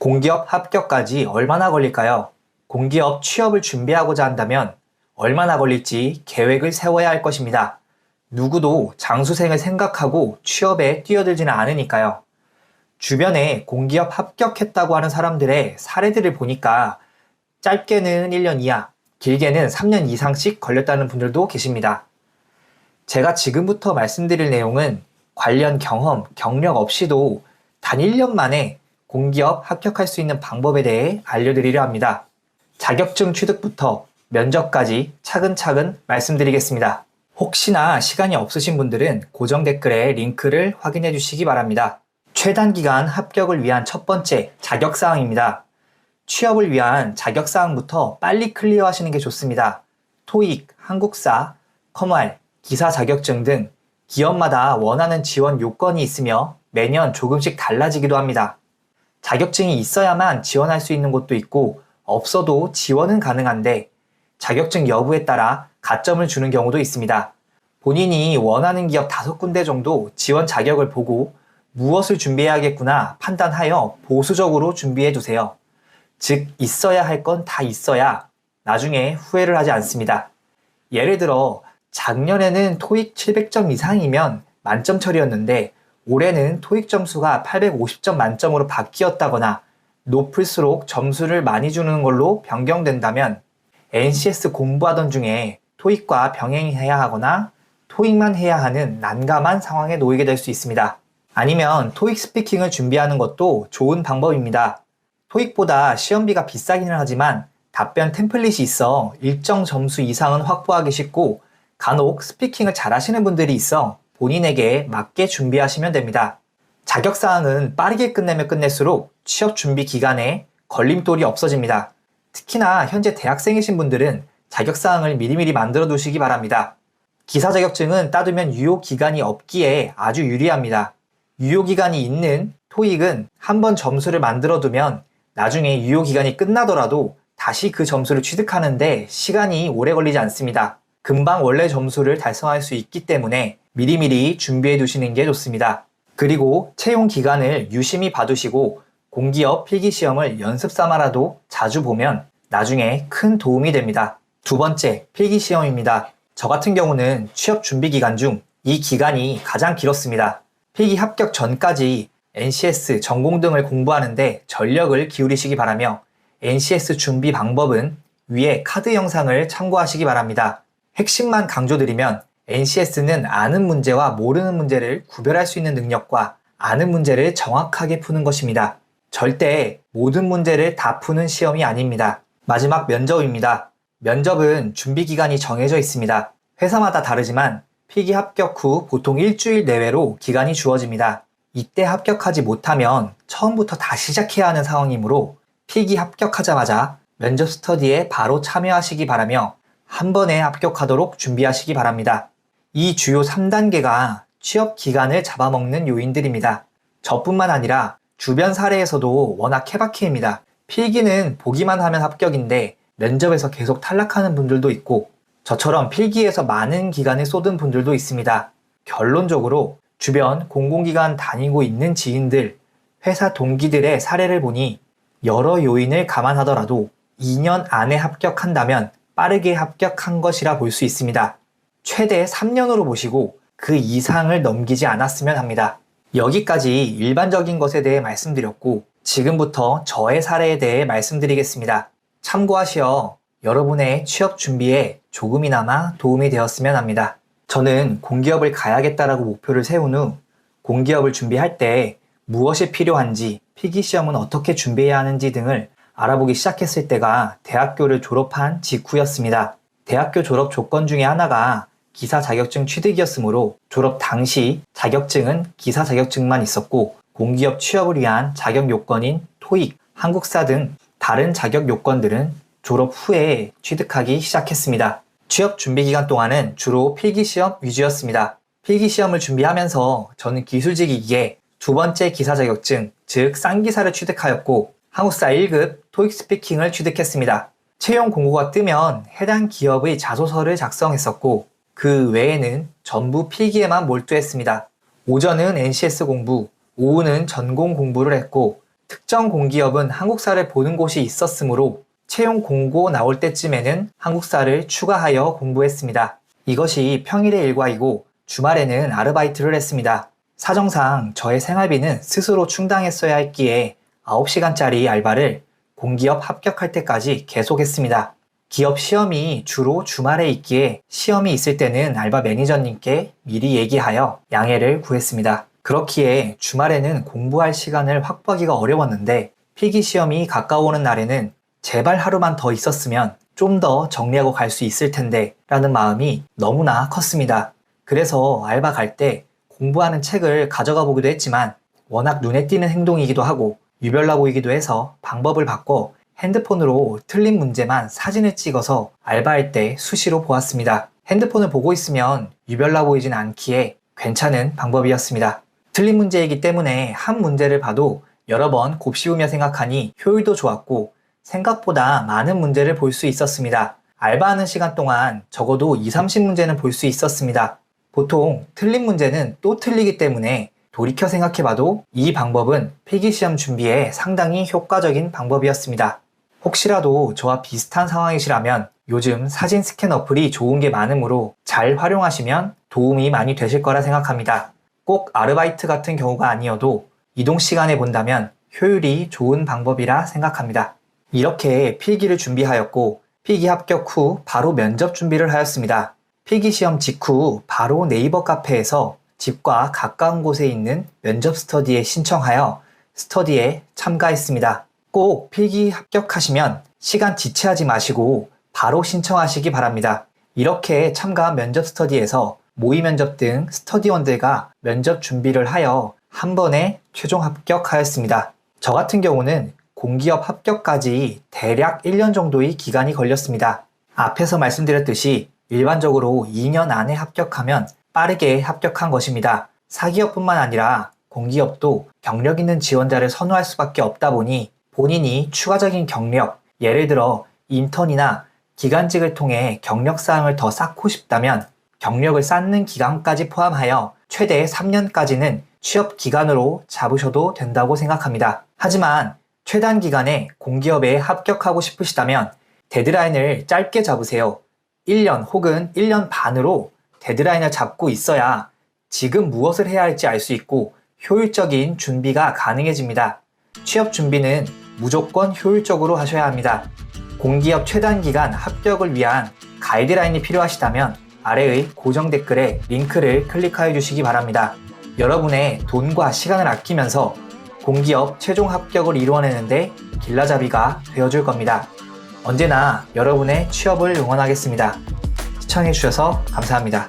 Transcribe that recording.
공기업 합격까지 얼마나 걸릴까요? 공기업 취업을 준비하고자 한다면 얼마나 걸릴지 계획을 세워야 할 것입니다. 누구도 장수생을 생각하고 취업에 뛰어들지는 않으니까요. 주변에 공기업 합격했다고 하는 사람들의 사례들을 보니까 짧게는 1년 이하, 길게는 3년 이상씩 걸렸다는 분들도 계십니다. 제가 지금부터 말씀드릴 내용은 관련 경험, 경력 없이도 단 1년 만에 공기업 합격할 수 있는 방법에 대해 알려드리려 합니다. 자격증 취득부터 면접까지 차근차근 말씀드리겠습니다. 혹시나 시간이 없으신 분들은 고정 댓글에 링크를 확인해 주시기 바랍니다. 최단기간 합격을 위한 첫 번째 자격사항입니다. 취업을 위한 자격사항부터 빨리 클리어하시는 게 좋습니다. 토익, 한국사, 컴활, 기사 자격증 등 기업마다 원하는 지원 요건이 있으며 매년 조금씩 달라지기도 합니다. 자격증이 있어야만 지원할 수 있는 곳도 있고 없어도 지원은 가능한데 자격증 여부에 따라 가점을 주는 경우도 있습니다. 본인이 원하는 기업 5군데 정도 지원 자격을 보고 무엇을 준비해야겠구나 판단하여 보수적으로 준비해 두세요. 즉 있어야 할 건 다 있어야 나중에 후회를 하지 않습니다. 예를 들어 작년에는 토익 700점 이상이면 만점 처리였는데 올해는 토익 점수가 850점 만점으로 바뀌었다거나 높을수록 점수를 많이 주는 걸로 변경된다면 NCS 공부하던 중에 토익과 병행해야 하거나 토익만 해야 하는 난감한 상황에 놓이게 될 수 있습니다. 아니면 토익 스피킹을 준비하는 것도 좋은 방법입니다. 토익보다 시험비가 비싸기는 하지만 답변 템플릿이 있어 일정 점수 이상은 확보하기 쉽고 간혹 스피킹을 잘하시는 분들이 있어 본인에게 맞게 준비하시면 됩니다. 자격사항은 빠르게 끝내면 끝낼수록 취업 준비 기간에 걸림돌이 없어집니다. 특히나 현재 대학생이신 분들은 자격사항을 미리미리 만들어 두시기 바랍니다. 기사 자격증은 따두면 유효 기간이 없기에 아주 유리합니다. 유효 기간이 있는 토익은 한번 점수를 만들어 두면 나중에 유효 기간이 끝나더라도 다시 그 점수를 취득하는데 시간이 오래 걸리지 않습니다. 금방 원래 점수를 달성할 수 있기 때문에 미리미리 준비해 두시는 게 좋습니다. 그리고 채용 기간을 유심히 봐두시고 공기업 필기시험을 연습 삼아라도 자주 보면 나중에 큰 도움이 됩니다. 두 번째, 필기시험입니다. 저 같은 경우는 취업 준비 기간 중 이 기간이 가장 길었습니다. 필기 합격 전까지 NCS, 전공 등을 공부하는데 전력을 기울이시기 바라며 NCS 준비 방법은 위에 카드 영상을 참고하시기 바랍니다. 핵심만 강조드리면 NCS는 아는 문제와 모르는 문제를 구별할 수 있는 능력과 아는 문제를 정확하게 푸는 것입니다. 절대 모든 문제를 다 푸는 시험이 아닙니다. 마지막 면접입니다. 면접은 준비 기간이 정해져 있습니다. 회사마다 다르지만 필기 합격 후 보통 일주일 내외로 기간이 주어집니다. 이때 합격하지 못하면 처음부터 다시 시작해야 하는 상황이므로 필기 합격하자마자 면접 스터디에 바로 참여하시기 바라며 한 번에 합격하도록 준비하시기 바랍니다. 이 주요 3단계가 취업 기간을 잡아먹는 요인들입니다. 저뿐만 아니라 주변 사례에서도 워낙 케바케입니다. 필기는 보기만 하면 합격인데 면접에서 계속 탈락하는 분들도 있고 저처럼 필기에서 많은 기간을 쏟은 분들도 있습니다. 결론적으로 주변 공공기관 다니고 있는 지인들, 회사 동기들의 사례를 보니 여러 요인을 감안하더라도 2년 안에 합격한다면 빠르게 합격한 것이라 볼 수 있습니다. 최대 3년으로 보시고 그 이상을 넘기지 않았으면 합니다. 여기까지 일반적인 것에 대해 말씀드렸고 지금부터 저의 사례에 대해 말씀드리겠습니다. 참고하시어 여러분의 취업 준비에 조금이나마 도움이 되었으면 합니다. 저는 공기업을 가야겠다라고 목표를 세운 후 공기업을 준비할 때 무엇이 필요한지, 필기시험은 어떻게 준비해야 하는지 등을 알아보기 시작했을 때가 대학교를 졸업한 직후였습니다. 대학교 졸업 조건 중에 하나가 기사 자격증 취득이었으므로 졸업 당시 자격증은 기사 자격증만 있었고 공기업 취업을 위한 자격 요건인 토익, 한국사 등 다른 자격 요건들은 졸업 후에 취득하기 시작했습니다. 취업 준비 기간 동안은 주로 필기시험 위주였습니다. 필기시험을 준비하면서 저는 기술직이기에 두 번째 기사 자격증, 즉 쌍기사를 취득하였고 한국사 1급 토익 스피킹을 취득했습니다. 채용 공고가 뜨면 해당 기업의 자소서를 작성했었고 그 외에는 전부 필기에만 몰두했습니다. 오전은 NCS 공부, 오후는 전공 공부를 했고 특정 공기업은 한국사를 보는 곳이 있었으므로 채용 공고 나올 때쯤에는 한국사를 추가하여 공부했습니다. 이것이 평일의 일과이고 주말에는 아르바이트를 했습니다. 사정상 저의 생활비는 스스로 충당했어야 했기에 9시간짜리 알바를 공기업 합격할 때까지 계속했습니다. 기업 시험이 주로 주말에 있기에 시험이 있을 때는 알바 매니저님께 미리 얘기하여 양해를 구했습니다. 그렇기에 주말에는 공부할 시간을 확보하기가 어려웠는데 필기 시험이 가까워오는 날에는 제발 하루만 더 있었으면 좀 더 정리하고 갈 수 있을 텐데 라는 마음이 너무나 컸습니다. 그래서 알바 갈 때 공부하는 책을 가져가 보기도 했지만 워낙 눈에 띄는 행동이기도 하고 유별나 보이기도 해서 방법을 바꿔 핸드폰으로 틀린 문제만 사진을 찍어서 알바할 때 수시로 보았습니다. 핸드폰을 보고 있으면 유별나 보이진 않기에 괜찮은 방법이었습니다. 틀린 문제이기 때문에 한 문제를 봐도 여러 번 곱씹으며 생각하니 효율도 좋았고 생각보다 많은 문제를 볼 수 있었습니다. 알바하는 시간 동안 적어도 20-30문제는 볼 수 있었습니다. 보통 틀린 문제는 또 틀리기 때문에 돌이켜 생각해봐도 이 방법은 필기시험 준비에 상당히 효과적인 방법이었습니다. 혹시라도 저와 비슷한 상황이시라면 요즘 사진 스캔 어플이 좋은 게 많으므로 잘 활용하시면 도움이 많이 되실 거라 생각합니다. 꼭 아르바이트 같은 경우가 아니어도 이동 시간에 본다면 효율이 좋은 방법이라 생각합니다. 이렇게 필기를 준비하였고 필기 합격 후 바로 면접 준비를 하였습니다. 필기시험 직후 바로 네이버 카페에서 집과 가까운 곳에 있는 면접 스터디에 신청하여 스터디에 참가했습니다. 꼭 필기 합격하시면 시간 지체하지 마시고 바로 신청하시기 바랍니다. 이렇게 참가한 면접 스터디에서 모의 면접 등 스터디원들과 면접 준비를 하여 한 번에 최종 합격하였습니다. 저 같은 경우는 공기업 합격까지 대략 1년 정도의 기간이 걸렸습니다. 앞에서 말씀드렸듯이 일반적으로 2년 안에 합격하면 빠르게 합격한 것입니다. 사기업뿐만 아니라 공기업도 경력 있는 지원자를 선호할 수밖에 없다 보니 본인이 추가적인 경력, 예를 들어 인턴이나 기간직을 통해 경력 사항을 더 쌓고 싶다면 경력을 쌓는 기간까지 포함하여 최대 3년까지는 취업 기간으로 잡으셔도 된다고 생각합니다. 하지만 최단 기간에 공기업에 합격하고 싶으시다면 데드라인을 짧게 잡으세요. 1년 혹은 1년 반으로 데드라인을 잡고 있어야 지금 무엇을 해야 할지 알 수 있고 효율적인 준비가 가능해집니다. 취업 준비는 무조건 효율적으로 하셔야 합니다. 공기업 최단 기간 합격을 위한 가이드라인이 필요하시다면 아래의 고정 댓글에 링크를 클릭하여 주시기 바랍니다. 여러분의 돈과 시간을 아끼면서 공기업 최종 합격을 이루어내는데 길라잡이가 되어줄 겁니다. 언제나 여러분의 취업을 응원하겠습니다. 시청해주셔서 감사합니다.